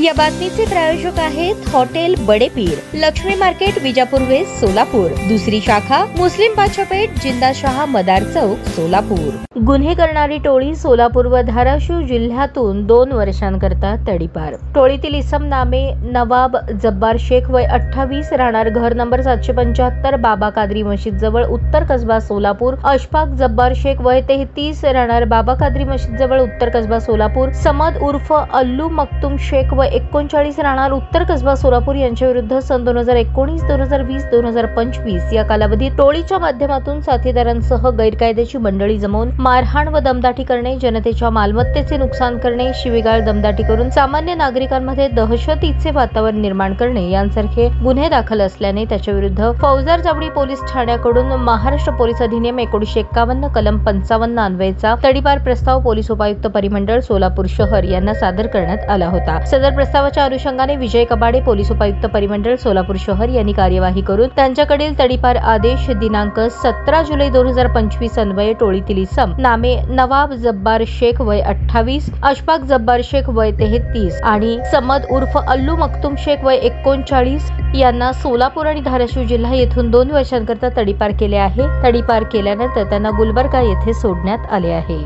या बातमीचे प्रायोजक आहेत hotel Badepir, Laxmi market, Vijapur west, Solapur. दुसरी शाखा मुस्लिम बादशाहपेठ, जिंदाशहा मदार चौक, सोलापूर। गुन्हे करणारी टोळी सोलापूर व धाराशिव जिल्ह्यातून 2 वर्षांकरता तडीपार। टोळीतील इसम नामे नवाब जब्बार शेख वय 28, राहणार घर नंबर 775, बाबा कादरी मस्जिद जवळ, उत्तर कसबा, सोलापूर। अशफाक जब्बार शेख वय 33, राहणार बाबा कादरी मस्जिद जवळ, उत्तर कसबा, सोलापूर। समद उर्फ अल्लू मक्तुम शेख वय 39, राहणार उत्तर कसबा, सोलापूर यांच्या विरुद्ध सन 2019, 2020, 2025 या कालावधीत टोळीच्या माध्यमातून साथीदारांसह गैरकायद्याची मंडळी जमवून मारहाण व दमदाटी करणे, जनतेच्या मालमत्तेचे नुकसान करणे, शिवीगाळ, दमदाटी करून सामान्य नागरिकांमध्ये दहशतीचे वातावरण निर्माण करणे यांसारखे गुन्हे दाखल असल्याने त्याच्या विरुद्ध फौजदार चावडी पोलीस ठाण्याकडून महाराष्ट्र पोलीस अधिनियम 1951 कलम 55 अन्वयेचा तडीपार प्रस्ताव पोलीस उपायुक्त परिमंडळ सोलापूर शहर यांना सादर करण्यात आला होता। सदर प्रस्तावाच्या अनुषंगाने विजय कबाडे, पोलीस उपायुक्त परिमंडळ सोलापूर शहर यांनी कार्यवाही करून त्यांच्याकडील तडीपार आदेश दिनांक 17 जुलै 2025 अन्वये टोळीतील इसम नामे नवाब जब्बार शेख वय 28, अशफाक जब्बार शेख वय 33 आणि समद उर्फ अल्लू मक्तुम शेख वय 39 यांना सोलापूर आणि धाराशिव जिल्हा येथून 2 वर्षांकरता तडीपार केले आहे। तडीपार केल्यानंतर त्यांना गुलबर्गा येथे सोडण्यात आले आहे।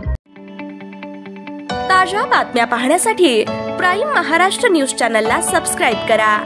ताज्या बातम्या पाहण्यासाठी प्राईम महाराष्ट्र न्यूज चॅनलला सबस्क्राईब करा।